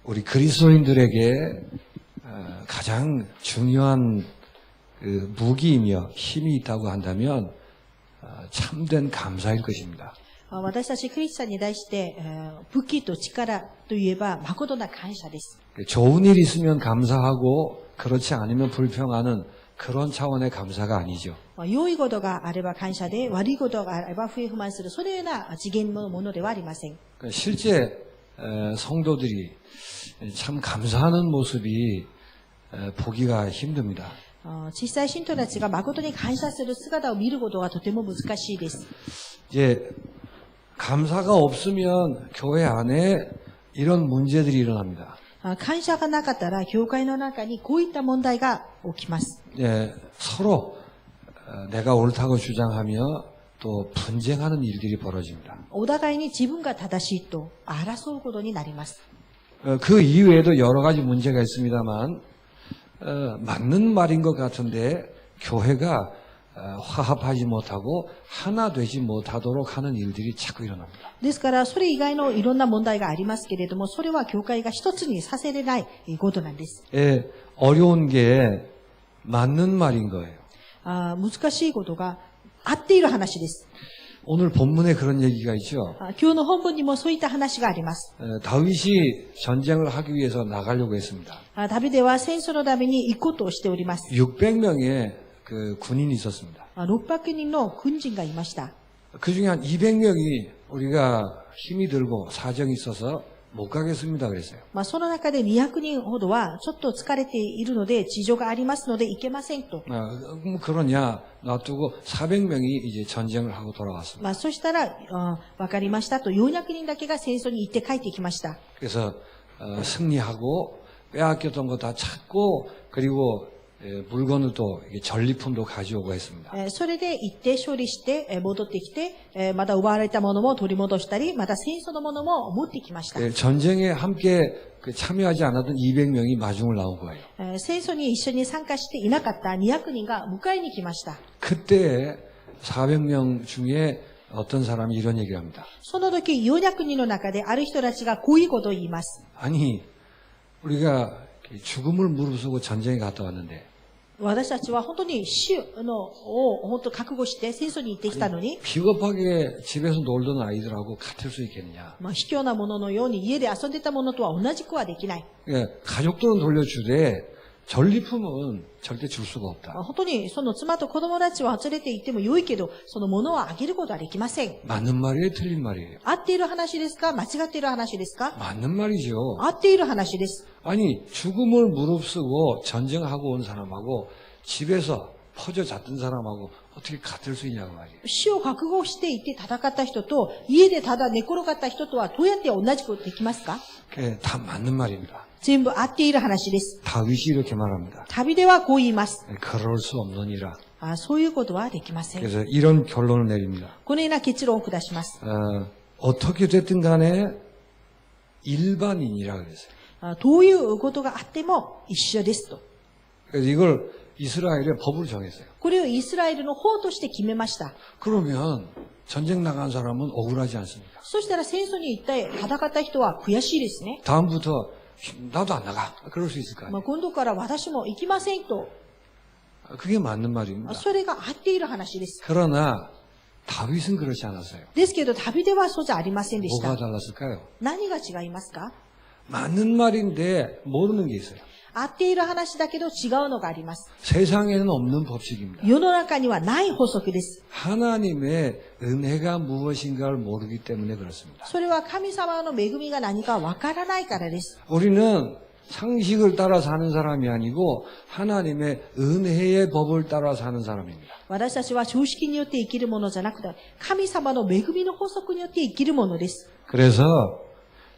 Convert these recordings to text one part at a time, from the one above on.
우리 그리스도인들에게 가장 중요한 그 무기이며 힘이 있다고 한다면 참된 감사일 것입니다. 私たちクリスチャンに対して、武器と力といえば誠な感謝です。 좋은 일 있으면 감사하고 그렇지 않으면 불평하는 그런 차원의 감사가 아니죠. 良いことがあれば感謝で、悪いことがあれば不平不満する、そのような次元のものではありません。 실제 성도들이 참 감사하는 모습이 보기가 힘듭니다. 実際信徒たちが誠に感謝する姿を見ることはとても難しいです。 이제 감사가 없으면 교회 안에 이런 문제들이 일어납니다. 感謝がなかったら教会の中にこういった問題が起きます。 예, 서로 내가 옳다고 주장하며 또 분쟁하는 일들이 벌어집니다. お互いに自分が正しいと争うことになります。 그 이외에도 여러 가지 문제가 있습니다만 맞는 말인 것 같은데 교회가 화합하지 못하고 하나 되지 못하도록 하는 일들이 자꾸 일어납니다. ですから、それ以外のいろんな問題がありますけれども、それは教会が一つにさせれないことなんです。 예, 어려운 게 맞는 말인 거예요. 難しいことが合っている話です。 오늘 본문에 그런 얘기가 있죠. 今日の本文にもそういった話があります。 다윗이 전쟁을 하기 위해서 나가려고 했습니다. ダビデは戦争のために行こうとしております。 600명의 그 군인이 있었습니다. 600人の軍人がいました。 그 중에 한 200명이 우리가 힘이 들고 사정이 있어서 못 가겠습니다 그랬어요. その中で200人ほどはちょっと疲れているので事情がありますので行けませんと。 그러냐 놔두고 400명이 이제 전쟁을 하고 돌아왔습니다. そしたら、わかりましたと400人だけが戦争に行って帰ってきました。 그래서 승리하고 빼앗겼던 거 다 찾고 그리고 물건을 또 전리품도 가져오고 했습니다. それで行って勝利して戻ってきて、また奪われたものも取り戻したり、また戦争のものも持ってきました。 전쟁에 함께 참여하지 않았던 200명이 마중을 나온 거예요. 戦争に一緒に参加していなかった200人が迎えに来ました。 그때 400명 중에 어떤 사람이 이런 얘기를 합니다. その時400人の中である人たちがこういうことを言います。 아니 우리가 죽음을 무릅쓰고 전쟁에 갔다 왔는데 私たちは本当に死を本当覚悟して戦争に行ってきたのに、 비겁하게 집에서 놀던 아이들하고 같을 수 있겠느냐. 卑怯なもののように家で遊んでたものとは同じくはできない。 가족들은 돌려주되 전리품은 절대 줄 수가 없다. 本当にその妻と子供たちは連れて行っても良いけど、そのものはあげることはできません。 맞는 말이에요, 틀린 말이에요? 合っている話ですか間違っている話ですか 맞는 말이죠. 合っている話です。 아니 죽음을 무릅쓰고 전쟁하고 온 사람하고 집에서 퍼져 잤던 사람하고 어떻게 같을 수 있냐고 말이에요. 死を覚悟していて戦った人と、家でただ寝転がった人とはどうやって同じことできますか 다 맞는 말입니다. 全部合っている話です。 다윗이 이렇게 말합니다. 旅ではこう言います。 그럴 수 없느니라. そういうことはできません。 그래서 이런 결론을 내립니다. このような結論を下します。 어떻게 됐든 간에 일반인이라 그랬어요. どういうことがあっても一緒ですと。 그래서 이걸 이스라엘의 법으로 정했어요. これをイスラエルの法として決めました。 그러면 전쟁 나간 사람은 억울하지 않습니까? そしたら戦争に行って戦った人は悔しいですね。 다음부터 나도 안 나가. 그럴 수 있을 거 아니에요. 今度から私も行きませんと。 그게 맞는 말입니다. それが合っている話です。 그러나 다윗은 그렇지 않았어요. ですけど旅ではそうじゃありませんでし 뭐가 た。 달랐을까요? 何が違いますか 맞는 말인데 모르는 게 있어요. 合っている話だけど違うのがあります。 세상에는 없는 법칙입니다. 世の中にはない法則です。 하나님의 은혜가 무엇인가를 모르기 때문에 그렇습니다. それは神様の恵みが何かわからないからです。 우리는 상식을 따라 사는 사람이 아니고 하나님의 은혜의 법을 따라 사는 사람입니다. 私たちは常識によって生きるものじゃなくて、神様の恵みの法則によって生きるものです。 그래서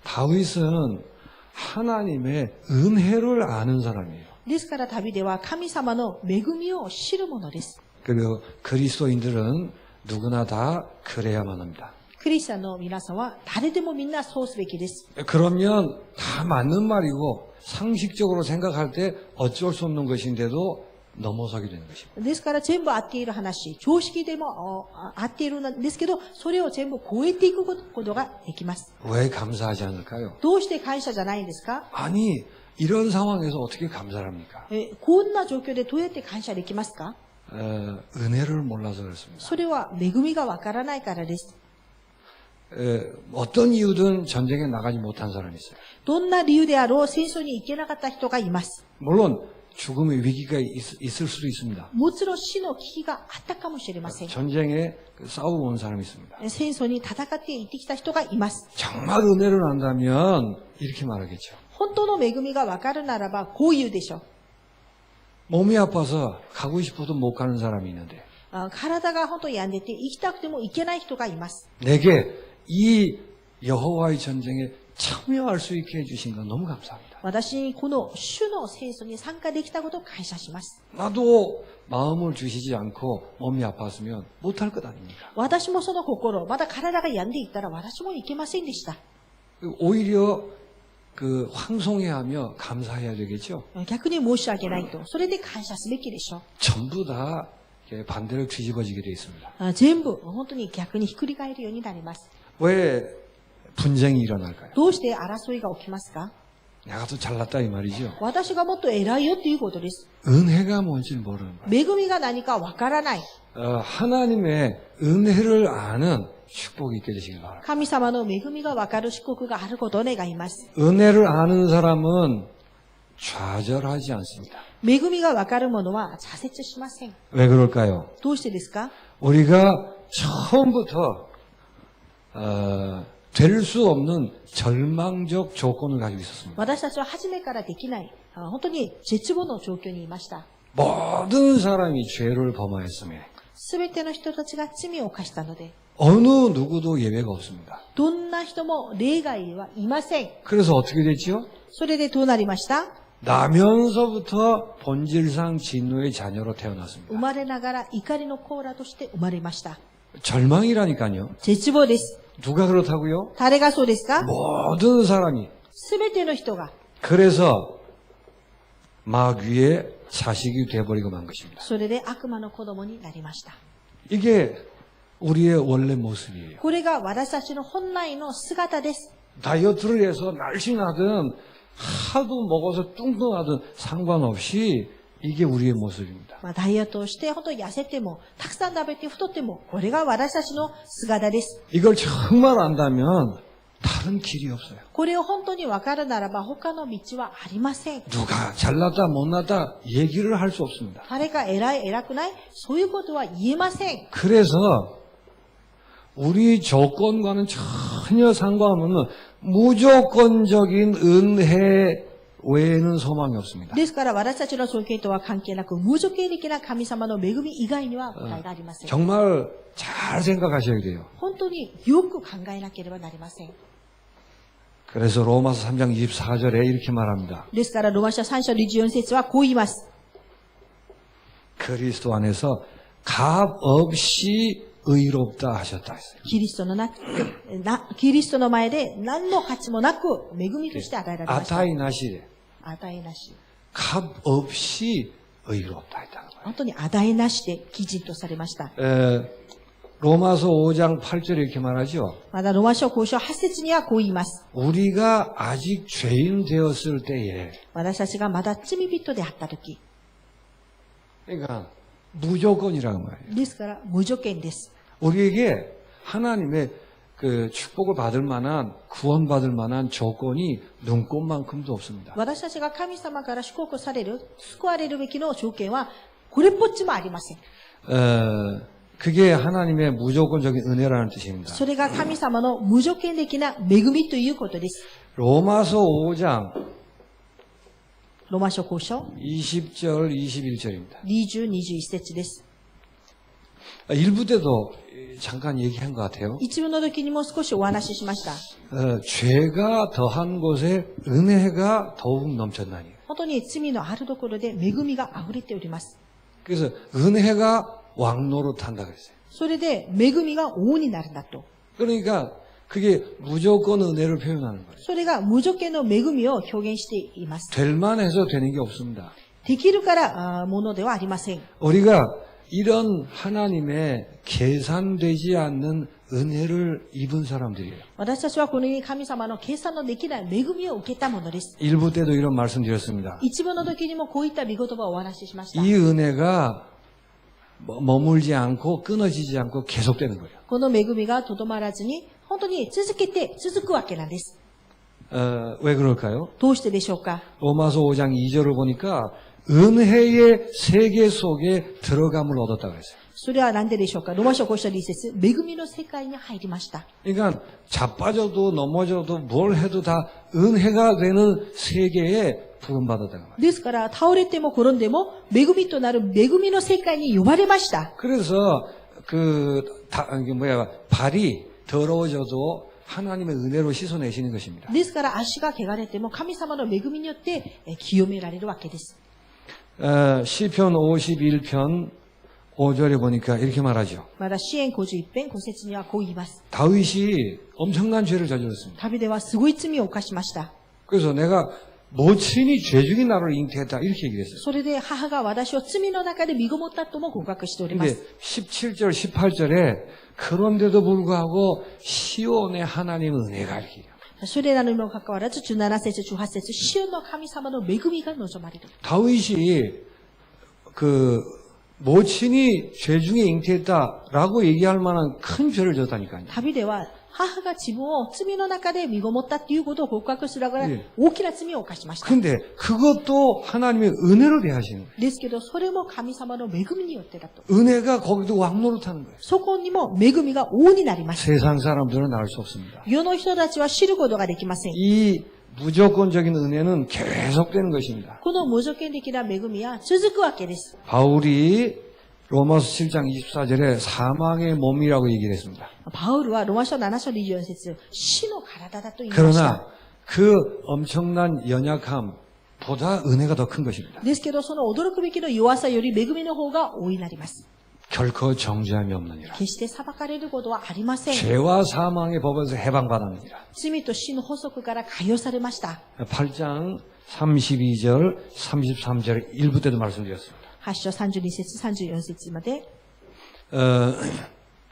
다윗은 하나님의 은혜를 아는 사람이에요. ですから旅では神様の恵みを知るものです。 그리고 그리스도인들은 누구나 다 그래야만 합니다. クリスチャンの皆さんは誰でもみんなそうすべきです。 그러면 다 맞는 말이고 상식적으로 생각할 때 어쩔 수 없는 것인데도 넘어서게 되는 것입니다. ですから全部合っている話、常識でも合っているんですけど、それを全部超えていくことができます。 왜 감사하지 않을까요? どうして感謝じゃないんですか？ 아니, 이런 상황에서 어떻게 감사를 합니까? こんな状況でどうやって感謝できますか？ 은혜를 몰라서 그렇습니다. それは恵みがわからないからです。 어떤 이유든 전쟁에 나가지 못한 사람이 있어요. どんな理由であろう戦争に行けなかった人がいます。 물론 죽음의 위기가 있을 수도 있습니다. もちろん死の危機があったかもしれません。 전쟁에 싸우고 온 사람이 있습니다. 戦争に戦って行ってきた人がいます。 정말 은혜를 안다면 이렇게 말하겠죠. 本当の恵みがわかるならばこう言うでしょう。 몸이 아파서 가고 싶어도 못 가는 사람이 있는데 体が本当に病んでて行きたくても行けない人がいます。 내게 이 여호와의 전쟁에 참여할 수 있게 해주신 건 너무 감사합니다. 私にこの主の戦争に参加できたことを感謝します。 나도 마음을 주시지 않고 몸이 아팠으면 못할 것 아닙니까? 私もその心、まだ体が病んでいったら私も行けませんでした。 오히려 황송해하며 감사해야 되겠죠. 逆に申し訳ないと。それで感謝すべきでしょ 전부 다 반대로 뒤집어지게 되어 있습니다. う。全部、本当に逆にひっくり返るようになります。 왜 분쟁이 일어날까요? どうして争いが起きますか？ 내가 더 잘났다 이 말이죠. 私がもっと偉いよっていうことです。 은혜가 뭔지 모르는 거예요. 恵みが何かわからない。 하나님의 은혜를 아는 축복이 있게 되시길 바랍니다. 神様の恵みがわかる祝福があることを願います。 은혜를 아는 사람은 좌절하지 않습니다. 恵みがわかる者は挫折しません。 왜 그럴까요? どうしてですか？ 우리가 처음부터 될 수 없는 절망적 조건을 가지고 있었습니다. 私たちは初めからできない、本当に絶望の状況にいました。 모든 사람이 죄를 범하였으며 すべての人たちが罪を犯したので、 어느 누구도 예외가 없습니다. どんな人も例外はいません。 그래서 어떻게 됐지요? それでどうなりました？ 나면서부터 본질상 진노의 자녀로 生 태어났습니다. まれながら怒りの子らとして生まれました。 절망이라니까요. 絶望です。 누가 그렇다고요? 誰がそうですか？ 모든 사람이. すべての人が。 그래서 마귀의 자식이 되어버리고 만 것입니다. それで悪魔の子供になりました。 이게 우리의 원래 모습이에요. これが私たちの本来の姿です。 다이어트를 해서 날씬하든 하도 먹어서 뚱뚱하든 상관없이 이게 우리의 모습입니다. ダイエットをして、本当に痩せても、たくさん食べて太っても、これが私たちの姿です。 이걸 정말 안다면 다른 길이 없어요. これを本当に分かるならば、他の道はありません。 누가 잘났다 못났다 얘기를 할 수 없습니다. 誰が偉い、偉くない、そういうことは言えません。 그래서 우리 조건과는 전혀 상관없는 무조건적인 은혜 외에는 소망이 없습니다. ですから私たちの条件とは関係なく、無条件的な神様の恵み以外には答えがありません。 정말 잘 생각하셔야 돼요. 本当によく考えなければなりません。 그래서 로마서 3장 24절에 이렇게 말합니다. ですからローマ書3章24節はこう言います。 그리스도 안에서 값 없이 의롭다 하셨다 했어요. キリストの前で何の価値もなく恵みとして与えられました。 아타이 나시에 値なし。 값 없이 의롭다 했다는 거예요. 本当に値なしで基準とされました。 로마서 5장 8절에 이렇게 말하죠. まだローマ書5章8節にはこう言います。 우리가 아직 죄인 되었을 때에 私たちがまだ罪人であった時。 그러니까 무조건이라는 말이에요. ですから無条件です。 우리에게 하나님의 그 축복을 받을 만한 구원받을 만한 조건이 눈꽃만큼도 없습니다. 私たちが神様から祝福される、救われるべきの条件はこれっぽっちもありません。 그게 하나님의 무조건적인 은혜라는 뜻입니다. それが神様の無条件的な恵みということです。 로마서 5장 ローマ書5章 20절 21절입니다. 20、21節です。 일부 때도 잠깐 얘기한 것 같아요. 一部の時にも少しお話ししました。 죄가 더한 곳에 은혜가 더욱 넘쳤나니. 本当に罪のあるところで恵みが溢れております。 그래서 은혜가 왕노릇한다 그랬어요. それで恵みが王になるんだと。 그러니까 그게 무조건 은혜를 표현하는 거예요. それが無条件の恵みを表現しています。 될 만해서 되는 게 없습니다. できるからものではありません。 우리가 이런 하나님의 계산되지 않는 은혜를 입은 사람들이에요. 私たちはこのように神様の計算のできない恵みを受けたものです。 일부 때도 이런 말씀 드렸습니다. 一部の時にもこういった見言葉をお話ししました。 이 은혜가 머물지 않고 끊어지지 않고 계속되는 거예요. この恵みがとどまらずに、本当に続けて続くわけなんです。 왜 그럴까요? どうしてでしょうか。 로마서 5장 2절을 보니까 은혜의 세계 속에 들어감을 얻었다 그랬어요. それは何ででしょうか。ロマ書5章2節、恵みの世界に入りました。 그러니까 자빠져도 넘어져도 뭘 해도 다 은혜가 되는 세계에 부름받았다는 말이에요. ですから、倒れても転んでも、恵みとなる恵みの世界に呼ばれました。 그래서 발이 더러워져도 하나님의 은혜로 씻어내시는 것입니다. ですから、足が汚れても神様の恵みによって清められるわけです。 시편 51편 5절에 보니까 이렇게 말하죠. まだ詩篇51編5節にはこう言います。 다윗이 엄청난 죄를 저질렀습니다. ダビデはすごい罪を犯しました。 그래서 내가 모친이 죄 중에 나를 잉태했다 이렇게 얘기를 했어요. それで母が私を罪の中で身ごもったとも告白しておりま 근데 す。 17절 18절에 그런데도 불구하고 시온의 하나님의 은혜가 이렇게 해요. それらにもかかわらず17節18節、シオンの神様の恵みが望まれる。 다윗이 모친이 죄 중에 잉태했다라고 얘기할 만한 큰 죄를 졌다니까요. ダビデは母が自分を罪の中で身ごもったっていうことを告白するぐらい 예 大きな罪を犯しました。 근데 그것도 하나님의 은혜로 대하시는 거예요. ですけど、それも神様の恵みによってだと。 은혜가 거기도 왕노릇하는 거예요. そこにも恵みが王になりました。 세상 사람들은 알 수 없습니다. 世の人たちは知ることができません。 이 무조건적인 은혜는 계속되는 것입니다. この無条件的な恵みは続くわけです。 바울이 로마서 7장 24절에 사망의 몸이라고 얘기를 했습니다. パウルはロマ書7章24節、死の体だと言いました。 그러나 그 엄청난 연약함보다 은혜가 더 큰 것입니다. ですけど、その驚くべきの弱さより恵みの方が大いなります。 결코 정죄함이 없느니라. 決して裁かれることはありません。 죄와 사망의 법에서 해방받았느니라. 罪と死の法則から解放されました。 8장 32절, 33절 일부 때도 말씀드렸습니다. 8章32節、34節まで。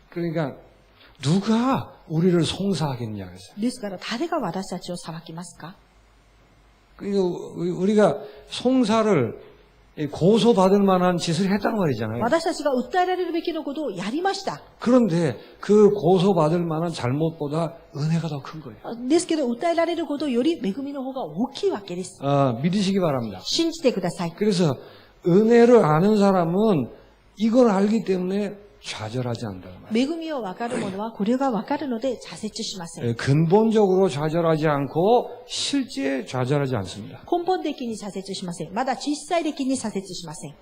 그러니까 누가 우리를 송사하겠냐 그랬어요. ですから誰が私たちを裁きますか。 그러니까 우리가 송사를 고소받을 만한 짓을 했다는 말이잖아요. 私たちが訴えられるべきのことをやりました。 그런데 그 고소받을 만한 잘못보다 은혜가 더 큰 거예요. ですけど、訴えられることより恵みの方が大きいわけです。 믿으시기 바랍니다. 信じてください。 그래서 은혜를 아는 사람은 이걸 알기 때문에 좌절하지 않는다는 말이에요. 恵みを分かる者はこれが分かるので挫折しません。 근본적으로 좌절하지 않고 실제 좌절하지 않습니다. 根本的に挫折しません。まだ実際的に挫折しません。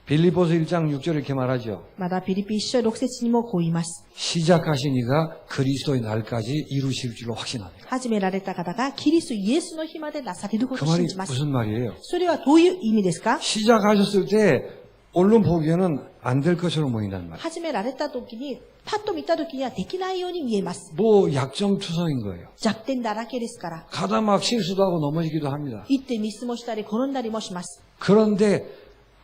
빌립보서 1장 6절 이렇게 말하죠. まだピリピ1章6節にもこう言います。 시작하신 이가 그리스도의 날까지 이루실 줄로 확신합니다. 始められた方がキリストイエスの日までなされるこ 그 とを信 말이 じます。 무슨 말이에요? それはどういう意味ですか。 시작하셨을 때 언론 보기에는 안 될 것처럼 보인다는 말이에요. 始められた時に、パッと見た時にはできないように見えます。 뭐 약점투성인 거예요. 弱点だらけですから。 가다 막 실수도 하고 넘어지기도 합니다. 行ってミスもしたり転んだりもします。 그런데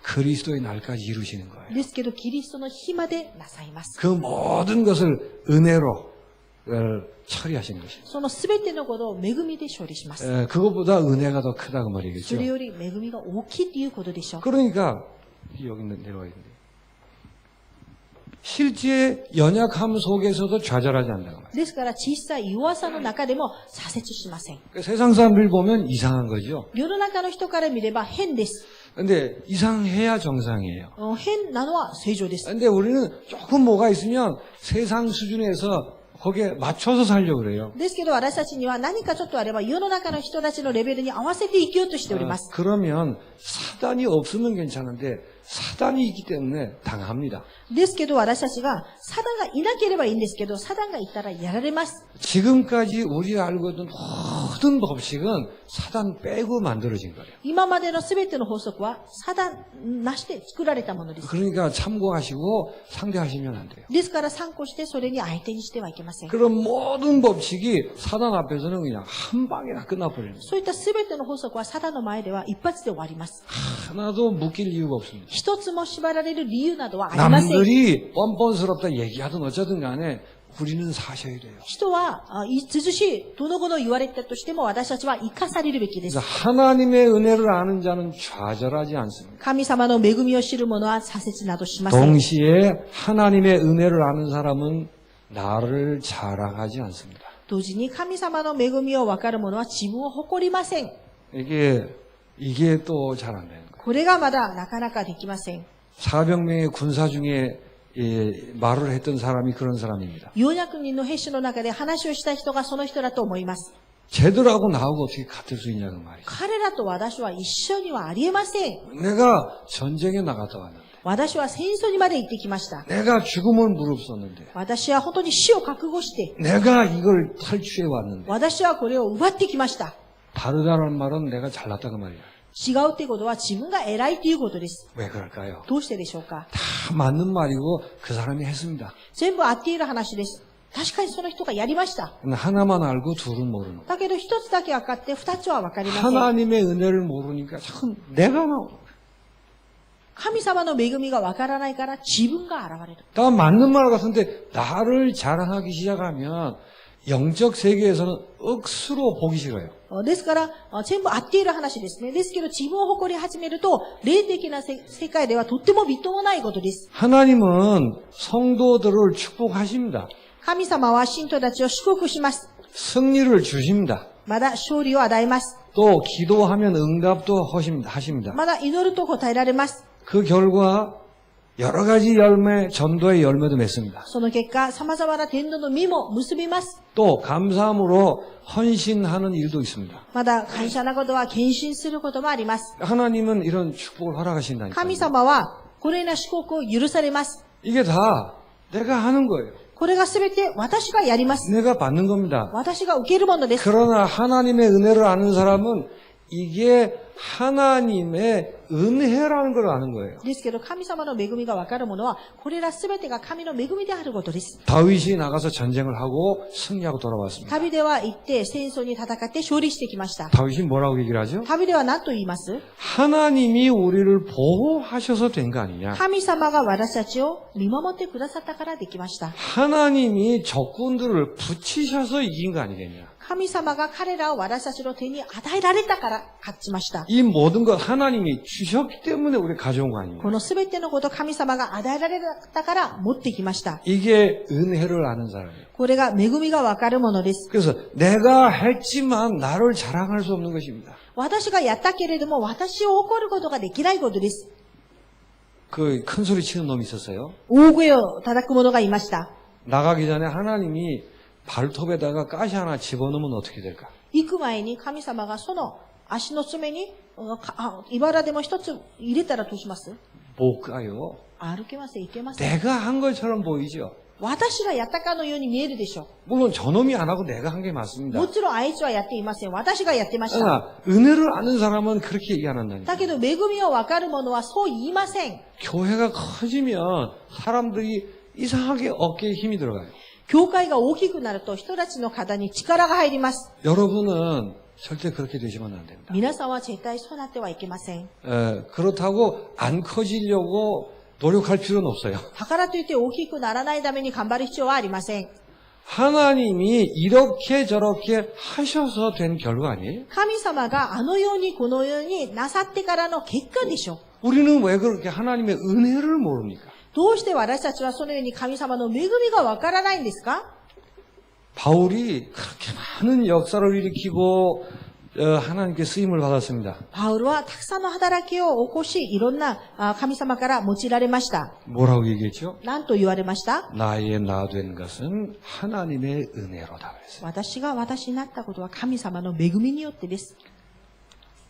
그리스도의 날까지 이루시는 거예요. ですけど、キリストの日までなさいます。 그 모든 것을 은혜로 처리하시는 것입니다. そのすべてのことを恵みで処理します。 그것보다 은혜가 더 크다고 そ 말이겠죠. れより恵みが大きいということでしょう。 그러니까 여기 내려와야 돼요. 실제 연약함 속에서도 좌절하지 않는다고 말이에요. ですから小さい弱さの中でも挫折しません。 그러니까 세상 사람들 보면 이상한 거죠. 世の中の人から見れば変です。 근데 이상해야 정상이에요. 変なのは正常です。 근데 우리는 조금 뭐가 있으면 세상 수준에서 거기에 맞춰서 살려고 그래요. ですけど私たちには何かちょっとあれば世の中の人たちのレベルに合わせて生きようとしております。 그러면 사단이 없으면 괜찮은데 사단이 있기 때문에 당합니다. ですけど私たちが、サダンがいなければいいんですけど、サダンがいたらやられます。 지금까지 우리가 알고 있던 모든 법칙은 사단 빼고 만들어진 거예요. 今までのすべての法則は、サダンなしで作られたものです。 그러니까 참고하시고 상대하시면 안 돼요. ですから参考してそれに相手にしてはいけません。 그런 모든 법칙이 사단 앞에서는 그냥 한 방에 다 끝나버리는 거예요. そういったすべての法則はサダンの前では一発で終わります。 하나도 묶일 이유가 없습니다. 一つも縛られる理由などはありません。 남들이 뻔뻔스럽다 얘기하든 어쩌든 간에 우리는 사셔야 돼요. 人は、ずしい、どのこと言われたとしても私たちは生かされるべきで 그래서 す。 하나님의 은혜를 아는 자는 좌절하지 않습니다. 神様の恵みを知る者は左折などしません。 동시에 하나님의 은혜를 아는 사람은 나를 자랑하지 않습니다. 同時に神様の恵みを分かる者は自分を誇りません。 이게 또 잘 안 되는 거예요. これがまだなかなかできません。 400명의 군사 중에 말을 했던 사람이 그런 사람입니다. 400人の兵士の中で話をした人がその人だと思います。 쟤들하고 나하고 어떻게 같을 수 있냐는 말이에요. 彼らと私は一緒にはありえません。 내가 전쟁에 나갔다 왔는데 私は戦争にまで行ってきました。 내가 죽음을 무릅썼는데 私は本当に死を覚悟して、 내가 이걸 탈취해 왔는데 私はこれを奪ってきました。 다르다는 말은 내가 잘났다 그 말이야. 違うってことは自分が偉いということです。 왜 그럴까요? どうしてでしょうか。 다 맞는 말이고 그 사람이 했습니다. 全部合っている話です。確かにその人がやりました。 하나만 알고 둘은 모르는 거예요. だけど一つだけ分かって二つは分かりません。 하나님의 은혜를 모르니까 참 내가 나오는 거예요. 神様の恵みが分からないから自分が現れる。 다 맞는 말 같은데 나를 자랑하기 시작하면 영적 세계에서는 억수로 보기 싫어요. ですから、全部合っている話ですね。ですけど自分を誇り始めると、霊的な世界ではとってもみっともないことです。 하나님은 성도들을 축복하십니다. 神様は信徒たちを祝福します。 승리를 주십니다. まだ勝利を与えます。 또 기도하면 응답도 하십니다. まだ祈ると答えられます。 그 결과 여러 가지 열매, 전도의 열매도 맺습니다. その結果、様々な天道の実も結びます。 또 감사함으로 헌신하는 일도 있습니다. まだ感謝なことは献身することもあります。 하나님은 이런 축복을 허락하신다니까요. 神様はこれら祝福を許されます。 이게 다 내가 하는 거예요. これがすべて私がやります。 내가 받는 겁니다. 私が受けるものです。 그러나 하나님의 은혜를 아는 사람은 이게 하나님의 은혜라는 걸 아는 거예요. ですけど、神様の恵みが分かるものは、これらすべてが神の恵みであることです。 다윗이 나가서 전쟁을 하고 승리하고 돌아왔습니다. 旅では行って戦争に戦って勝利してきました。 다윗이 뭐라고 얘기를 하죠? 旅では何と言います？ 하나님이 우리를 보호하셔서 된 거 아니냐? 神様が私たちを見守ってくださったからできました。 하나님이 적군들을 붙이셔서 이긴 거 아니겠냐? 神様が彼らを私たちの手に与えられたから勝ちました。 이 모든 것 하나님이 주셨기 때문에 우리 가져온 거 아닙니까? このすべてのこと神様が与えられたから持ってきました。 이게 은혜를 아는 사람이에요. これが恵みがわかるものです。 그래서 내가 했지만 나를 자랑할 수 없는 것입니다. 私がやったけれども私を誇ることができないことです。 그 큰 소리 치는 놈이 있었어요. 大声を叩く者がいました。 나가기 전에 하나님이 발톱에다가 가시 하나 집어넣으면 어떻게 될까? 行く前に神様がその足の爪に茨でも一つ入れたらどうします？ 못 가요. 歩けません、行けません。 내가 한 것처럼 보이죠. 私がやったかのように見えるでしょ 물론 저놈이 안 하고 내가 한 게 う。 맞습니다. もちろんあいつはやっていません。私がやってました。 그러나 은혜를 아는 사람은 그렇게 얘기 안 한다니까. だけど恵みを分かる者はそう言いません。 교회가 커지면 사람들이 이상하게 어깨에 힘이 들어가요. 教会が大きくなると人たちの肩に力が入ります。 여러분은 절대 그렇게 되시면 안 됩니다. 皆さんは絶対そうなってはいけません。 그렇다고 안 커지려고 노력할 필요는 없어요. だからといって大きくならないために頑張る必要はありません。 하나님이 이렇게 저렇게 하셔서 된 결과 아니에요? 神様があのようにこのようになさってからの結果でしょう。 우리는 왜 그렇게 하나님의 은혜를 모릅니까? どうして私たちはそのように神様の恵みがわからないんですか？ 바울이 그렇게 많은 역사를 일으키고 하나님께 쓰임을 받았습니다. パウロはたくさんの働きを起こし、いろんな神様から用いられました。 뭐라고 얘기했죠? 何と言われました？ 나의 나 된 것은 하나님의 은혜로다 그랬어요. 私が私になったことは神様の恵みによってです。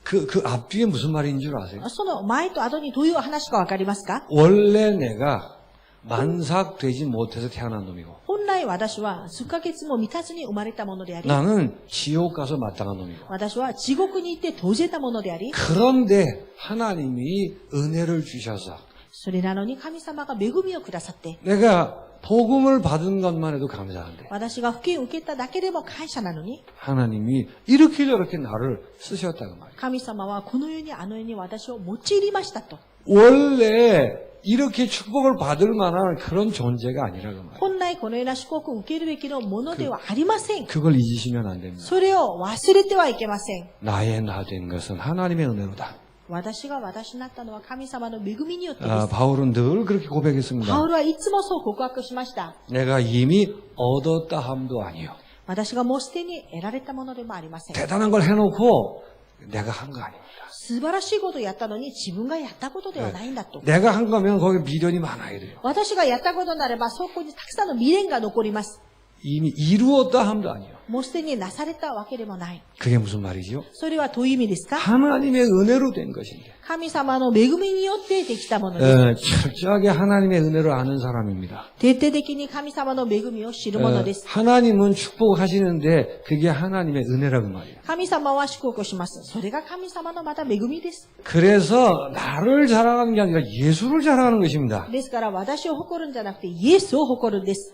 그 앞뒤에 무슨 말인 줄 아세요? その前と後にどういう話かわかりますか？ 원래 내가 만삭되지 못해서 태어난 놈이고 本来私は数ヶ月も満たずに生まれたものであり、 나는 지옥 가서 마땅한 놈이고 私は地獄に行って閉じたものであり、 그런데 하나님이 은혜를 주셔서 それなのに神様が恵みをくださって、 내가 복음을 받은 것만 해도 감사한데 私が福音を受けただけでも感謝なのに、 하나님이 이렇게 저렇게 나를 쓰셨다고 말이에요. 神様はこの世にあの世に私を用いりましたと。 원래 이렇게 축복을 받을 만한 그런 존재가 아니라고 말이에요. 本来このような祝福を受けるべきのものではありません。 그걸 잊으시면 안 됩니다. それを忘れてはいけません。 나의 나 된 것은 하나님의 은혜로다. 私が私になったのは神様の恵みによってです。 바울은 늘 그렇게 고백했습니다. パウロはいつもそう告白しました。 내가 이미 얻었다 함도 아니요. 私がもうすでに得られたものでもありません。 대단한 걸 해놓고 내가 한 거 아닙니다. 素晴らしいことをやったのに自分がやったことではないんだと。 내가 한 거면 거기 미련이 많아야 돼요. 私がやったことなればそこにたくさんの未練が残ります。 이미 이루었다 함도 아니요. もうすでになされたわけでもない。 그게 무슨 말이죠? それはどういう意味ですか？ 하나님의 은혜로 된 것인데 神様の恵みによってできたものです。 철저하게 하나님의 은혜를 아는 사람입니다. 徹底的に神様の恵みを知るものです。 하나님은 축복하시는데 그게 하나님의 은혜라고 말이에요. 神様は祝福をします。それが神様のまた恵みです。 그래서 나를 자랑하는 게 아니라 예수를 자랑하는 것입니다. ですから私を誇るんじゃなくてイエスを誇るんです。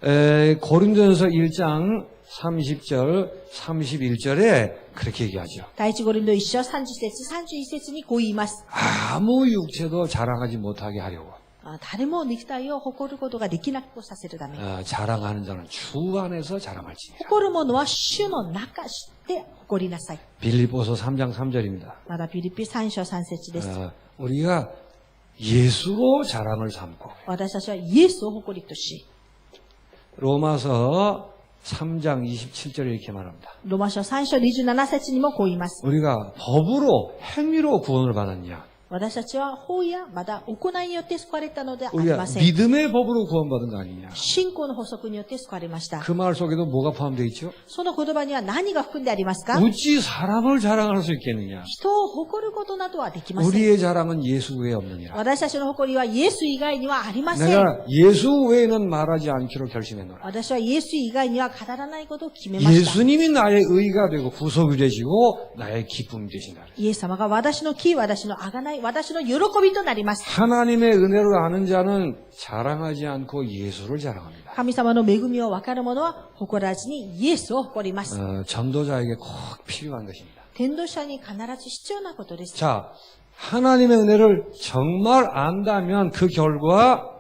고린도전서 1장 30절, 31절에 그렇게 얘기하죠. 第一コリント1章30節、31節にこう言います。 아무 육체도 자랑하지 못하게 하려고. 誰も肉体を誇ることができなくさせるため。 자랑하는 자는 주 안에서 자랑할지니라. 誇る者は主の中で誇りなさい。 빌립보서 3장 3절입니다. まだピリピ3章3節です。 우리가 예수로 자랑을 삼고 私たちはイエスを誇りとし、 로마서 3장 27절에 이렇게 말합니다. ロマ書3章27節にもこう言います。 우리가 법으로 행위로 구원을 받았냐? 私たちは法やまだ行いによって救われたのではあり 우리가 ません。 믿음의 법으로 구원받은 거 아니냐? 信仰の法則によって救われました。 그 말 속에도 뭐가 포함되어 있죠? その言葉には何が含んでありますか？ 어찌 사람을 자랑할 수 있겠느냐? 人を誇ることなどはできません。 우리의 자랑은 예수 외에 없느니라. 私たちの誇りはイエス以外にはありません。 내가 예수 외에는 말하지 않기로 결심했노라. 私はイエス以外には語らないことを決めました。 예수님이 나의 의가 되고 구속이 되시고 나의 기쁨이 되신다. イエス様が私の義、私の贖い、私の喜びとなります。 하나님의 은혜를 아는 자는 자랑하지 않고 예수를 자랑합니다. 神様の恵みを分かる者は誇らずにイエスを誇ります。 전도자에게 꼭 필요한 것입니다. 伝道者に必ず必要なことです。 자, 하나님의 은혜를 정말 안다면 그 결과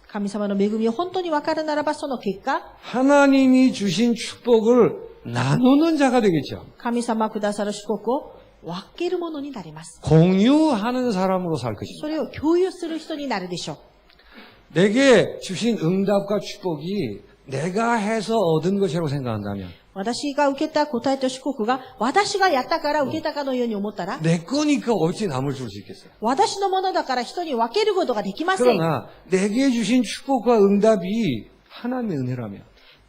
神様の恵みを本当に分かるならばその結果、 하나님이 주신 축복을 나누는 자가 되겠죠. 神様がくださる祝福を分けるものになります。 공유하는 사람으로 살 것입니다. それを共有する人になるでしょう。 내게 주신 응답과 축복이 내가 해서 얻은 것이라고 생각한다면 私が受けた答えと祝福が私がやったから受けたかのように思ったら、 내 거니까 어찌 남을 줄 수 있겠어요? 私のものだから人に分けることができません。 그러나 내게 주신 축복과 응답이 하나님의 은혜라면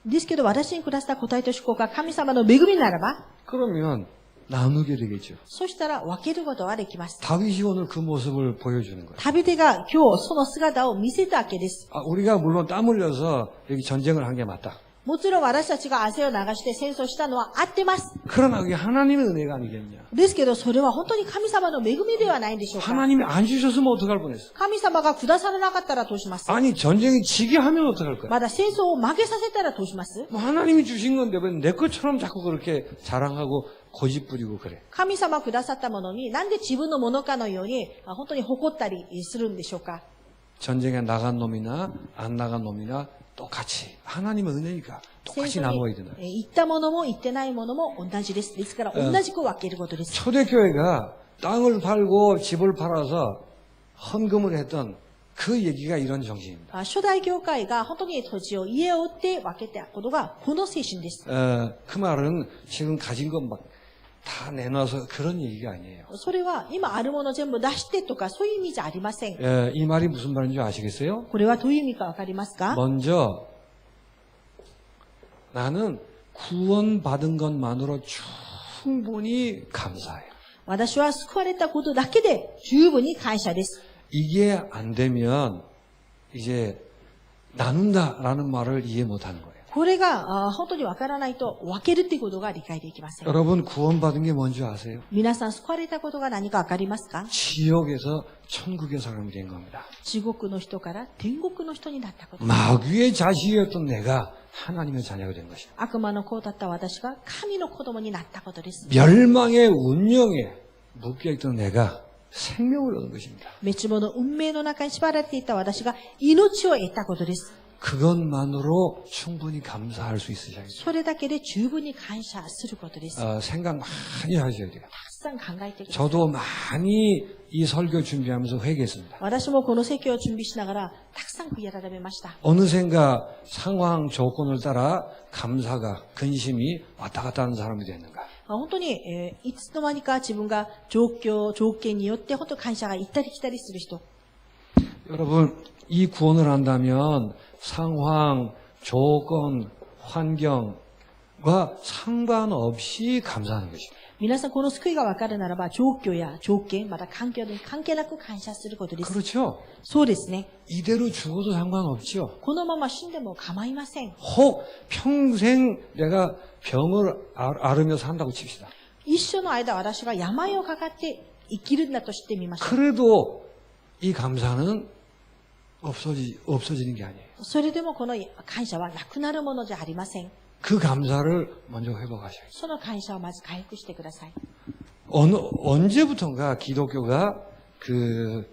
ですけど私にくださった答えと祝福が神様の恵みならば、 그러면 나누게 되겠죠. そしたら分けることはできます。 다윗이 오늘 그 모습을 보여주는 거예요. 旅手が今日その姿を見せたわけです。 우리가 물론 땀 흘려서 여기 전쟁을 한 게 맞다. もちろん私たちが汗を流して戦争したのは合ってます。 그러나 그게 하나님의 은혜가 아니겠냐. ですけどそれは本当に神様の恵みではないんでしょうか。 하나님이 안 주셨으면 어떡할 뻔했어. 神様がくださらなかったらどうします？ 아니 전쟁이 지게 하면 어떡할 거야. まだ戦争を負けさせたらどうします？ 뭐 하나님이 주신 건데 왜 내 것처럼 자꾸 그렇게 자랑하고 고집 부리고 그래. 神様がくださったものになんで自分のものかのように本当に誇ったりするんでしょうか。 전쟁에 나간 놈이나 안 나간 놈이나 똑같이 하나님의 은혜니까 戦 똑같이 争 나눠야 に 된다. 行ったものも行ってないものも同じです。ですから同じく分けることです。 초대교회가 땅을 팔고 집을 팔아서 헌금을 했던 그 얘기가 이런 정신입니다. 初代教会が本当に土地を家を売って分けたことがこの精神です。 그 말은 지금 가진 것 막 다 내놔서 그런 얘기가 아니에요. それは今あるもの全部出してとかそういう意味じゃありません。 이 말이 무슨 말인지 아시겠어요? これはどういう意味かわかりますか？ 먼저 나는 구원받은 것만으로 충분히 감사해요. 私は救われたことだけで十分に感謝です。 이게 안 되면 이제 나눈다라는 말을 이해 못하는 거예요. これが本当にわからないと分けるっていうことが理解できません。 여러분 구원받은 게 뭔지 아세요? 皆さん救われたことが何かわかりますか？ 지옥에서 천국의 사람이 된 겁니다. 地獄の人から天国の人になったこと。 마귀의 자식이었던 내가 하나님의 자녀가 된 것입니다. 悪魔の子だった私が神の子供になったことです。 멸망의 운명에 묶여있던 내가 생명을 얻은 것입니다. 滅亡の運命の中に縛られていた私が命を得たことです。 그것만으로 충분히 감사할 수 있으셔야 돼요. それだけで十分に感謝することです。たく 생각 많이 하셔야 돼요. さん考えてください。 저도 많이 이 설교 준비하면서 회개했습니다. 私もこの説教を準備しながらたくさん悔い改めました。 어느샌가 상황 조건을 따라 감사가 근심이 왔다 갔다 하는 사람이 됐는가. 本当に、いつの間にか自分が状況、条件によって本当に感謝が行ったり来たりする人。 여러분 이 구원을 한다면 상황, 조건, 환경과 상관없이 감사하는 것입니다. 皆さんこの救いが分かるならば状況や条件、また環境に関係なく感謝することです。 그렇죠. そうですね。 이대로 죽어도 상관없죠. このまま死んでも構いません。 혹 평생 내가 병을 앓으며 산다고 칩시다. 一生の間私が病をかかって生きるんだとしてみましょう。 그래도 이 감사는 없어지는 게 아니에요. それでもこの感謝はなくなるものじゃありません。 그 감사를 먼저 회복하셔야죠. その感謝をまず回復してください。 언제부턴가 기독교가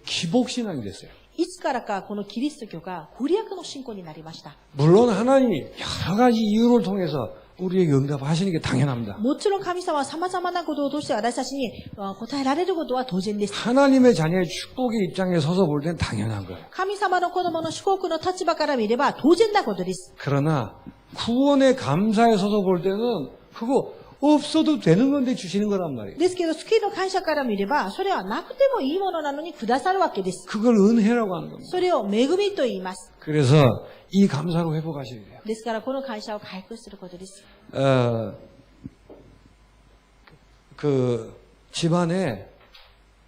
기복신앙이 됐어요. いつからかこのキリスト教がご利益の信仰になりました。 물론 하나님이 여러 가지 이유를 통해서 우리에게 응답하시는 게 당연합니다. もちろん神様は様々なことを通して私たちに答えられることは当然です。 하나님의 자녀의 축복의 입장에 서서 볼 땐 당연한 거예요. 神様の子供の祝福の立場から見れば当然なことです。 그러나 구원의 감사에 서서 볼 때는 그거 없어도 되는 건데 주시는 거란 말이에요. ですけど、救いの感謝から見れば、それはなくてもいいものなのにくださるわけです。 그걸 은혜라고 하는 겁니다. それを恵みと言います。 그래서 이 감사로 회복하셔야 돼요. ですから、この感謝を回復することです。 집안에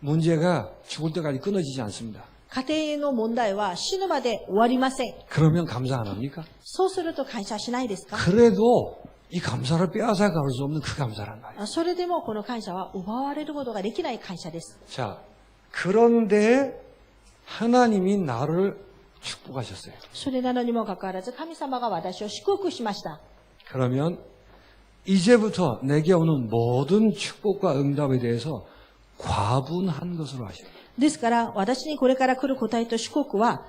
문제가 죽을 때까지 끊어지지 않습니다. 家庭の問題は死ぬまで終わりません。 그러면 감사 안 합니까? そうすると感謝しないですか？ 그래도 이 감사를 빼앗아 갈 수 없는 그 감사란 말이에요. それでもこの感謝は奪われることができない感謝です。 자, 그런데 하나님이 나를 축복하셨어요. それなのにもかかわらず神様が私を祝福しました。 그러면 이제부터 내게 오는 모든 축복과 응답에 대해서 과분한 것으로 하셔요. ですから私にこれから来る答えと祝福は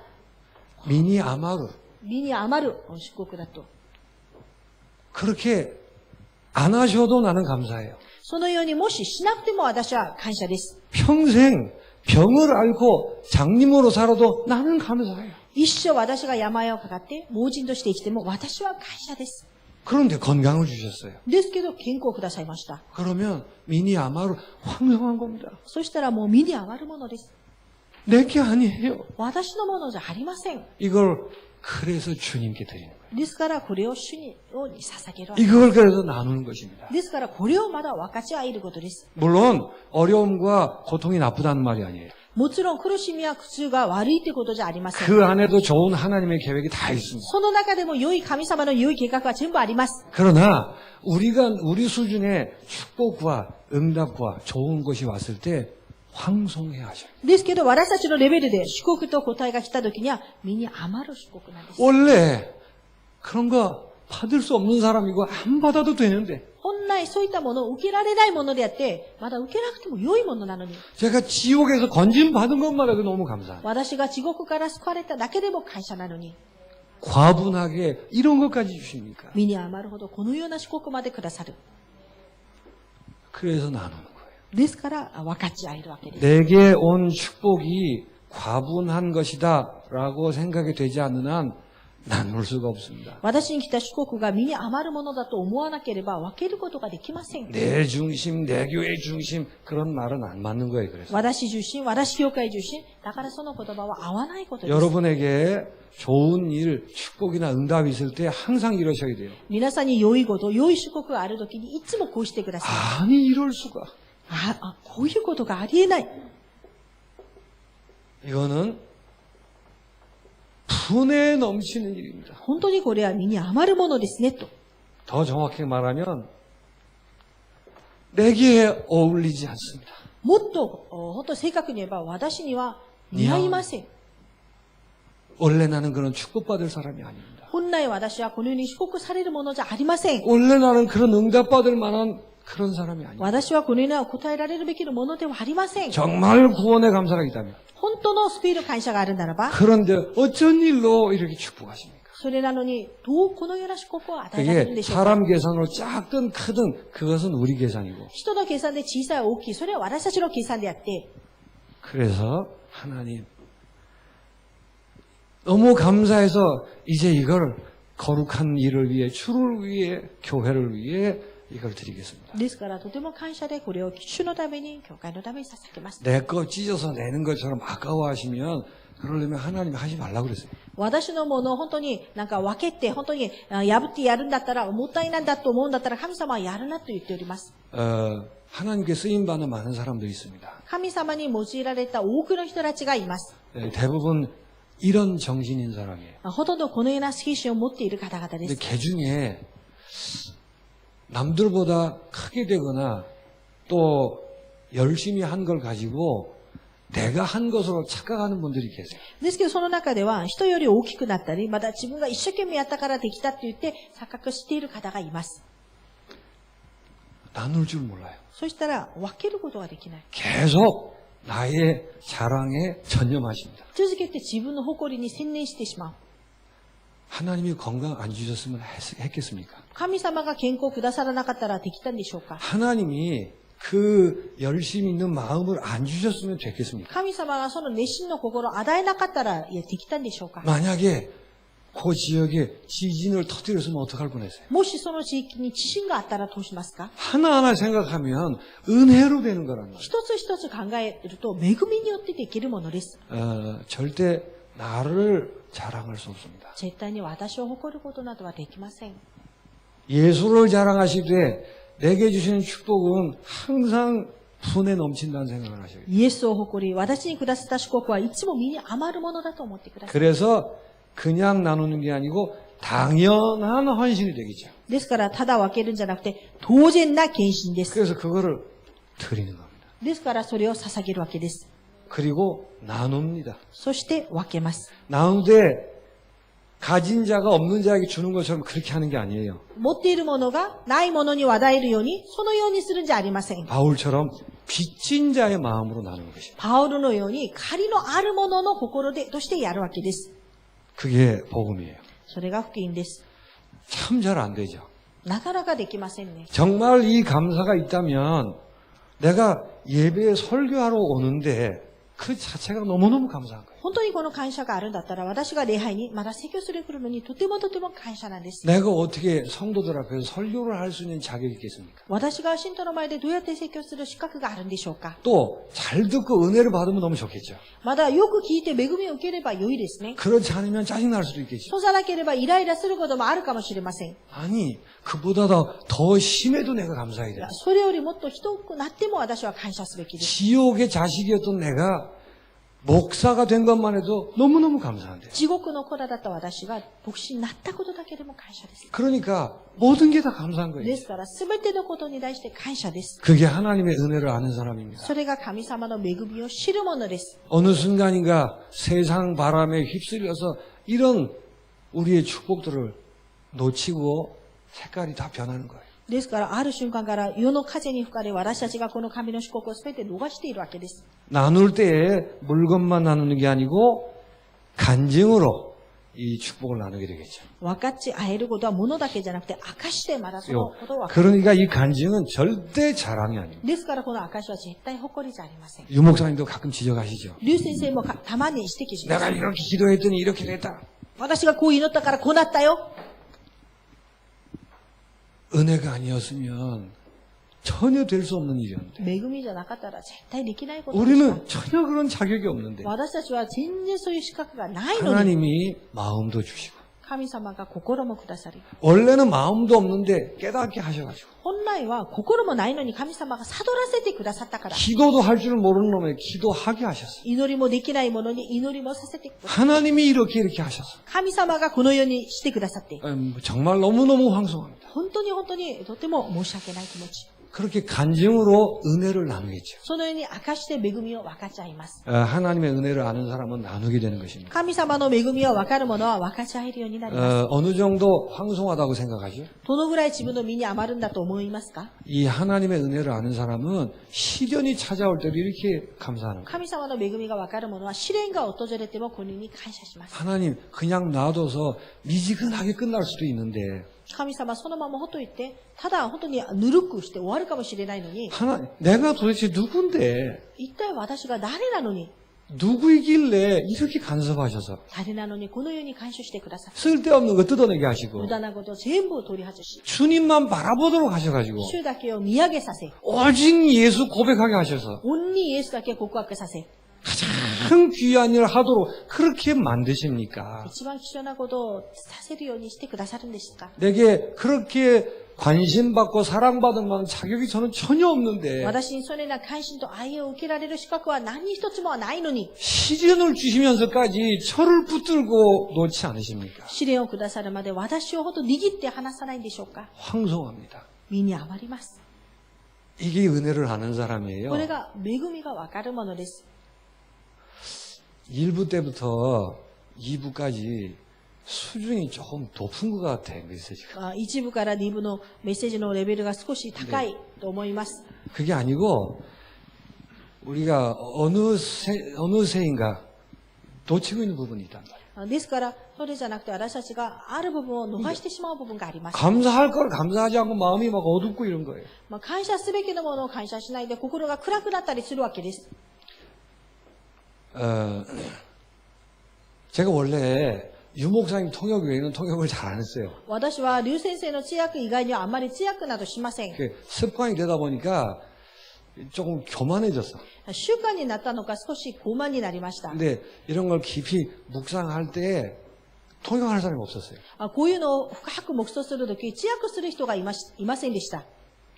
미니 아마루. 身に余る祝福だと。 그렇게 안 하셔도 나는 감사해요. そのようにもししなくても私は感謝です。 평생 병을 앓고 장님으로 살아도 나는 감사해요. 一生私が病をかかって盲人として生きても私は感謝です。 그런데 건강을 주셨어요. ですけど健康をくださいました。 그러면 미니 아마루 황송한 겁니다. そしたらもう身に余るものです。 내게 아니에요. 私のものじゃありません。 이걸 그래서 주님께 드리는 거예요. ですからこれを主に捧げるわけです。 이걸 그래서 나누는 것입니다. ですからこれをまだ分かち合えることです。 물론 어려움과 고통이 나쁘다는 말이 아니에요. もちろん苦しみや苦痛が悪いってことじゃありません。 그 안에도 좋은 하나님의 계획이 다 있습니다. その中でも良い神様の良い計画は全部あります。 그러나 우리 수준의 축복과 응답과 좋은 것이 왔을 때 황송해 하셔요. ですけど私たちのレベルで祝福と答えが来た時には身に余る祝福なんです。 원래 그런 거 받을 수 없는 사람이고 안 받아도 되는데 本来そういったものを受けられないものであって、まだ受けなくても良いものなのに、 제가 지옥에서 건진 받은 것만 해도 너무 감사해요. 私が地獄から救われただけでも感謝なのに、 과분하게 이런 것까지 주십니까? 身に余るほどこのような祝福までくださる。 그래서 나누는 거예요. ですから分かち合えるわけです。 내게 온 축복이 과분한 것이다 라고 생각이 되지 않는 한 나눌 수가 없습니다. 私に来た祝福が身に余るものだと思わなければ分けることができません。 내 중심, 내 교회 중심 그런 말은 안 맞는 거예요. 그래서 私中心、私教会中心。だからその言葉は合わないことです。 여러분에게 좋은 일, 축복이나 응답이 있을 때 항상 이러셔야 돼요. 皆さんに良いこと、良い祝福があるときにいつもこうしてください。 아니 이럴 수가. こういうことがありえない。 이거는 분에 넘치는 일입니다. 本当にこれは身に余るものですね、と。 더 정확히 말하면 내게 어울리지 않습니다. もっと、本当正確に言えば私には似合いません。 원래 나는 그런 축복받을 사람이 아닙니다. 本来私はこのように祝福されるものじゃありません。 원래 나는 그런 응답받을 만한 그런 사람이 아닙니다. 私はこのような答えられるべきものではありません。 정말 구원에 감사가 있다면 本当の救いの感謝があるならば、 그런데 어쩐 일로 이렇게 축복하십니까? それなのに、どうこのような祝福を与えられるん 그게 でしょうか。 사람 계산으로 작든 크든 그것은 우리 계산이고 人の計算で小さい大きい、それは私たちの計算であって、 그래서 하나님 너무 감사해서 이제 이걸 거룩한 일을 위해 주를 위해 교회를 위해 이걸 드리겠습니다. ですからとても感謝でこれを主のために、教会のために捧げます。 내 거 찢어서 내는 것처럼 아까워하시면 그러려면 하나님 하지 말라고 그랬어요. 私のものを本当になんか分けて、本当に破ってやるんだったら、もったいないんだと思うんだったら神様はやるなと言っております。 하나님께 쓰임받는 많은 사람들이 있습니다. 神様に用いられた多くの人たちがいます。 대부분 이런 정신인 사람이에요. ほとんどこのような精神を持っている方々で 근데 す。 개 중에 남들보다 크게 되거나 또 열심히 한 걸 가지고 내가 한 것으로 착각하는 분들이 계세요. ですけどその中では人より大きくなったり、また自分が一生懸命やったからできたって言って錯覚している方がいます。 나눌 줄 몰라요. そしたら分けることができない。 계속 나의 자랑에 전념하십니다. 続けて自分の誇りに専念してしまう。 하나님이 건강 안 주셨으면 했겠습니까? 神様が健康をくださらなかったらできたんでしょうか。 하나님이 그 열심 있는 마음을 안 주셨으면 됐겠습니까? 神様がその熱心の心を与えなかったらできたんでしょうか。 만약에 그 지역에 지진을 터뜨렸으면 어떡할 뻔했어요? もしその地域に地震があったらどうしますか。 하나하나 생각하면 은혜로 되는 거란 말이에요. 一つ一つ考えると恵みによってできるものです。 절대 나를 자랑할 수 없습니다. 絶対に私を誇ることなどはできません。 예수를 자랑하시되 내게 주시는 축복은 항상 분에 넘친다는 생각을 하셔야 돼요. イエスを誇り、私にくださった祝福はいつも身に余るものだと思ってください。 그래서 그냥 나누는 게 아니고 당연한 헌신이 되겠죠. ですから、ただ分けるんじゃなくて、当然な献身です。 그래서 그거를 드리는 겁니다. ですから、それを捧げるわけです。 그리고 나눕니다. そして分けます。 나누되 가진 자가 없는 자에게 주는 것처럼 그렇게 하는 게 아니에요. 持っているものがないものに与えるように、そのようにするんじゃありません。 바울처럼 빚진 자의マ음으로 나누는 것입니다. パウロのように、借りのあるものの心で、としてやるわけです。 그게 복음이에요. それが福音です。 참 잘 안 되죠. なかなかできませんね。 정말 이 감사가 있다면 내가 예배에 설교하러 오는데 그 자체가 너무너무 감사한 거예요. 本当にこの感謝があるんだったら、私が礼拝にまだ説教する来るのにとても感謝なんです。 내가 어떻게 성도들 앞에서 설교를 할 수 있는 자격이 있겠습니까? 私が信徒の前でどうやって説教する資格があるんでしょうか。 또 잘 듣고 은혜를 받으면 너무 좋겠죠. まだよく聞いて恵みを受ければ良いですね。 그렇지 않으면 짜증날 수도 있겠죠. そうじゃなければイライラすることもあるかもしれません。 아니 그보다 더 심해도 내가 감사해야 돼. それよりもっとひどくなっても私は感謝すべきです。 지옥의 자식이었던 내가 목사가 된 것만 해도 너무너무 감사한데. 地獄の子だった私が牧師になったことだけでも感謝です。 그러니까 모든 게 다 감사한 거예요. ですから全てのことに対して感謝です。 그게 하나님의 은혜를 아는 사람입니다. それが神様の恵みを知るものです。 어느 순간인가 세상 바람에 휩쓸려서 이런 우리의 축복들을 놓치고 색깔이 다 변하는 거예요. ですから、ある瞬間から世の風に吹かれ、私たちがこの神の祝福を全て逃しているわけです。 나눌 때에 물건만 나누는 게 아니고 간증으로 이 축복을 나누게 되겠죠. 分かち合えることは物だけじゃなくて、証しでまだそのことを分かる。 그러니까 이 간증은 절대 자랑이 아닙니다. ですから、この証は絶対誇りじゃありません。 유 목사님도 가끔 지적하시죠. 劉先生もたまに指摘します。 내가 이렇게 기도했더니 이렇게 됐다. 私がこう祈ったからこうなったよ。 은혜가 아니었으면 전혀 될 수 없는 일이었는데 恵みじゃなかったら絶対できないことでした。 우리는 전혀 그런 자격이 없는데 私たちは全然そういう資格がないのに、 하나님이 마음도 주시고 神様が心もくださり、 원래는 마음도 없는데 깨닫게 하셔가지고 本来は心もないのに神様が悟らせてくださったから、 기도도 할 줄 모르는 놈에 기도하게 하셨어요. 祈りもできないものに祈りもさせてください。 하나님이 이렇게 하셨어요. 神様がこのようにしてくださって、 정말 너무너무 황송합니다. 本当に本当にとても申し訳ない気持ち。 그렇게 간증으로 은혜를 나누겠죠. そのように明かして恵みを分かち合います。 하나님의 은혜를 아는 사람은 나누게 되는 것입니다. 神様の恵みを分かる者は分かち合えるようになります。 어느 정도 황송하다고 생각하죠? どのぐらい自分の身に余るんだと思いますか？ 이 하나님의 은혜를 아는 사람은 시련이 찾아올 때도 이렇게 감사하는 거예요. 神様の恵みが分かる者は試練が訪れてもこのように感謝します。 하나님 그냥 놔둬서 미지근하게 끝날 수도 있는데 神様そのままほっといて、ただ本当にぬるくして終わるかもしれないのに、 내가 도대체 누군데 一体私が誰なのに、 누구이길래 이렇게 간섭하셔서 誰なのにこのように感謝してくださる。 쓸데없는 거 뜯어내게 하시고 無駄なことを全部取り外し、 주님만 바라보도록 하셔가지고 主だけを見上げさせ、 오직 예수 고백하게 하셔서 恩にイエスだけ告白させ、 가장 귀한 일을 하도록 그렇게 만드십니까? 一番貴重なことをさせるようにしてくださるんですか？ 내게 그렇게 관심받고 사랑받을 만한 자격이 저는 전혀 없는데 私にそれら関心と愛を受けられる資格は何一つもないのに、 시련을 주시면서까지 저를 붙들고 놓지 않으십니까? 試練をくださるまで私をほど握って離さないんでしょうか？ 황송합니다. 身に余ります。 이게 은혜를 아는 사람이에요. これが恵みがわかるものです。 1부 때부터 2부까지 수준이 조금 높은 것 같아, 메시지가. 1部から2部のメッセージのレベルが少し高いと思います。 그게 아니고 우리가 어느 세인가 놓치고 있는 부분이 있단 말이에요. ですから、それじゃなくて私たちがある部分を逃してしまう部分があります。 감사할 걸 감사하지 않고 마음이 막 어둡고 이런 거예요. 感謝すべきなものを感謝しないで心が暗くなったりするわけです。 제가 원래 유 목사님 통역 외에는 통역을 잘 안 했어요. 私は劉先生の通訳以外にはあんまり通訳などしません。 그 습관이 되다 보니까 조금 교만해졌어. 習慣になったのか少し傲慢になりました。 근데 이런 걸 깊이 묵상할 때 통역할 사람이 없었어요. こういうのを深く黙想するとき、通訳する人がいませんでした。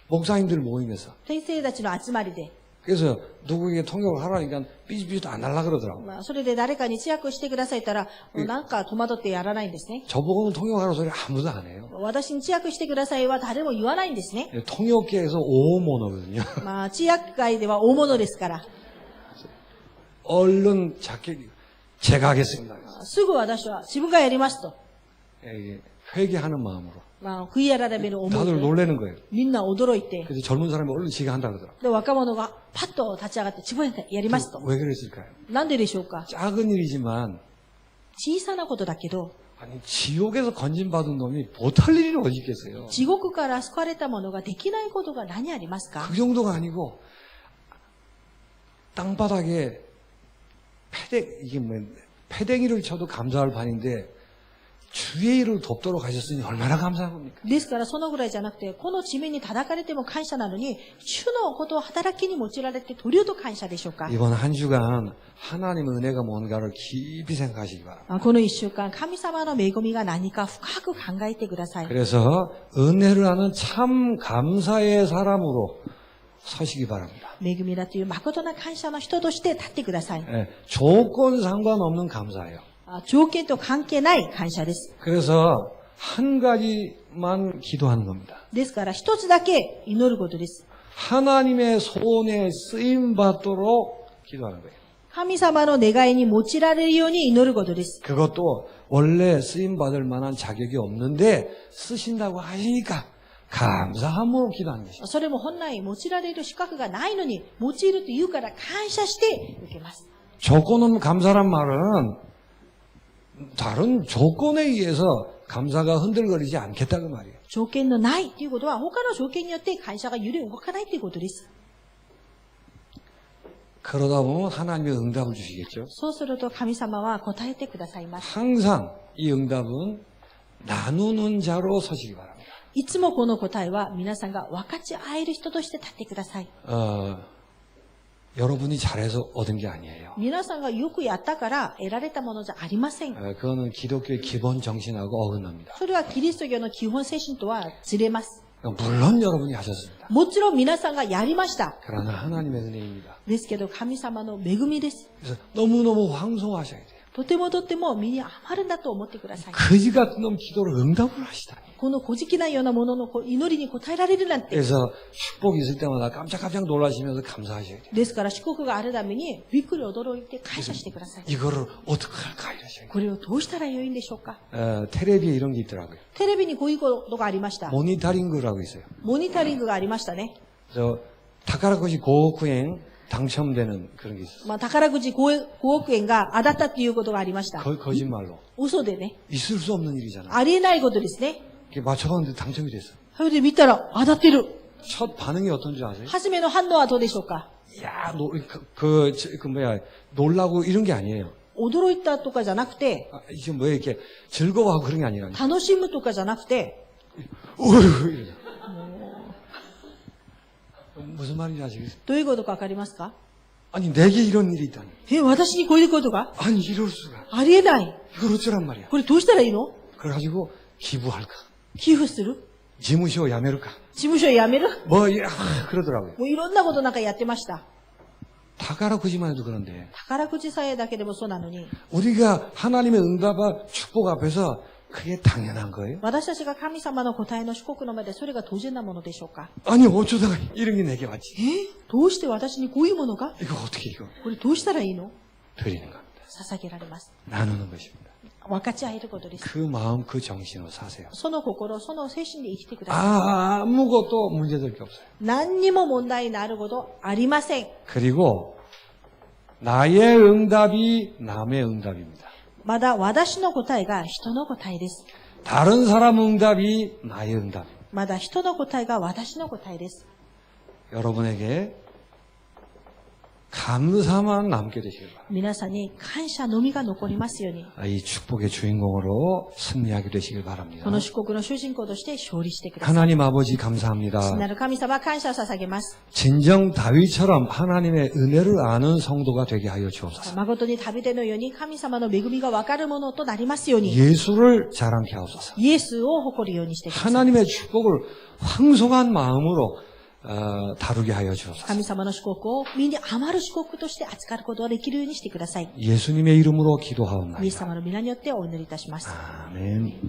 목사님들 모임에서. 先生たちの集まりで。 그래서 누구에게 통역을 하라니까 삐지삐지도 안 하려고 그러더라고. それで誰かに通訳してくださいったら、なんか戸惑ってやらないんですね。 저보고는 통역하라 소리 아무도 안 해요. 私に通訳してくださいは誰も言わないんですね。 통역계에서 오모노거든요. 通訳界では大物ですから。 얼른 제가 하겠습니다. すぐ私は自分がやりますと。 회개하는 마음으로. 悔い改める思い 다들 で、 놀라는 거예요. みんな驚いて、 그래서 젊은 사람이 얼른 지가 한다 그러더라고요. で、若者がパッと立ち上がって自分でやりますと。 왜 그랬을까요? なんででしょうか？ 작은 일이지만 小さなことだけど、 아니 지옥에서 건진받은 놈이 못할 일이 어디 있겠어요. 地獄から救われた者ができないことが何ありますか？ 그 정도가 아니고 땅바닥에 패댕이를 쳐도 감사할 판인데 주의 일을 돕도록 하셨으니 얼마나 감사한 겁니까? ですからそのぐらいじゃなくて、この地面に叩かれても感謝なのに、主のことを働きに用いられてどれほど感謝でしょうか？ 이번 한 주간 하나님의 은혜가 뭔가를 깊이 생각하시기 바랍니다. この一週間、神様の恵みが何か深く考えてください。 그래서 은혜를 하는 참 감사의 사람으로 서시기 바랍니다. 恵みだという誠な感謝の人として立ってください。 조건 상관없는 감사예요. 条件と関係ない感謝です。 그래서 한 가지만 기도하는 겁니다. ですから一つだけ祈ることです。 하나님의 손에 쓰임 받도록 기도하는 거예요. 神様の願いに用いられるように祈ることです。 그것도 원래 쓰임 받을 만한 자격이 없는데 쓰신다고 하시니까 감사함으로 기도하는 것이죠. それも本来用いられる資格がないのに用いるというから感謝して受けます。 조건 없는 감사란 말은 다른 조건에 의해서 감사가 흔들거리지 않겠다 그 말이에요. 条件のないということは他の条件によって感謝が揺れ動かないということです。 그러다 보면 하나님의 응답을 주시겠죠. そうすると神様は答えてくださいます。 항상 이 응답은 나누는 자로 서시기 바랍니다. いつもこの答えは皆さんが分かち合える人として立ってください。 여러분이 잘해서 얻은 게 아니에요. 皆さんがよくやったから得られたものじゃありません。 그거는 기독교의 기본 정신하고 어긋납니다. それはキリスト教の基本精神とはずれます。 물론 여러분이 하셨습니다. もちろん皆さんがやりました。 그러나 하나님의 은혜입니다. ですけど神様の恵みです。 그래서 너무너무 황송하셔야 돼요. とてもとても身に余るんだと思ってください。 거지 같은 놈 기도를 응답을 하시다니. この小じないようなものの祈りに応えられるなんて。 그래서 축복이 있을 때마다 깜짝깜짝 놀라시면서 감사하셔야 돼요. ですから祝福があるためにびっくり驚いて感謝してください。 이거를 어떻게 할까 이러셔야 돼요. これをどうしたらよいんでしょうか。 텔레비에 이런 게 있더라고요. テレビにこういうことがありました。 모니터링그라고 있어요. モニタリングがありましたね。 저 타카라코시 고億円 당첨되는 그런 게 있어요. 宝くじ 5億円が当たったっていうことがありました。 거짓말로. 嘘でね。 있을 수 없는 일이잖아. ありえないことですね。 이렇게 맞춰봤는데 당첨이 됐어. それで見たら当たってる。 첫 반응이 어떤지 아세요? 初めの反応はどうでしょうか。 야, 놀라고 이런 게 아니에요. 驚いたとかじゃなくて、 이게 뭐 이렇게 즐거워하고 그런 게 아니라. 楽しむとかじゃなくて、 어휴, 이러죠. 무슨 말인지 아시겠어요? どういうことかわかりますか。 아니, 내게 이런 일이 있다니. 私にこういうことが 아니, 이럴 수가. ありえない。 이걸 어쩌란 말이야. これどうしたらいいの。 그래가지고 기부할까? 寄付する。 지무쇼 야메를까? 事務所辞める。 뭐, 그러더라고요. もういろんなことなんかやってました。 타카라코지만 해도 그런데. 宝くじさえだけでもそうなのに、 우리가 하나님의 응답과 축복 앞에서 그게 당연한 거예요? 私たちが神様の答えの祝福の前でそれが当然なものでしょうか。 아니, 어쩌다가 이런 게 내게 왔지? どうして私にこういうものが。 이거 어떻게 이거 これどうしたらいいの。 드리는 겁니다. 捧げられます。 나누는 것입니다. 分かち合えることです。 그 마음, 그 정신으로 사세요. その心、その精神で生きてください。 아무것도 문제될 게 없어요. 何にも問題になることありません。 그리고 나의 응답이 남의 응답입니다. まだ私の答えが人の答えです。 다른 사람 응답이 나의 응답입니다. まだ人の答えが私の答えです。 여러분에게 감사만 남게 되시길 바랍니다. 皆さんに感謝のみが残りますように。 이 축복의 주인공으로 승리하게 되시길 바랍니다. この祝福の主人公として勝利してください。 하나님 아버지 父 감사합니다. なる神様、感謝を捧げます。 진정 다윗처럼 하나님의 은혜를 아는 성도가 되게 하여 주옵소서. 誠に旅でのように神様の恵みがわかるものとなりますように、 예수를 자랑케 하옵소서. イエスを誇るようにしてください。 하나님의 축복을 황송한 마음으로 다루게 하여 주옵소서. 神様の祝福を身に余る祝福として扱うことができるようにしてください。 예수님의 이름으로 イエス 기도하옵나이다. 様の皆によってお祈りいたします。 아멘.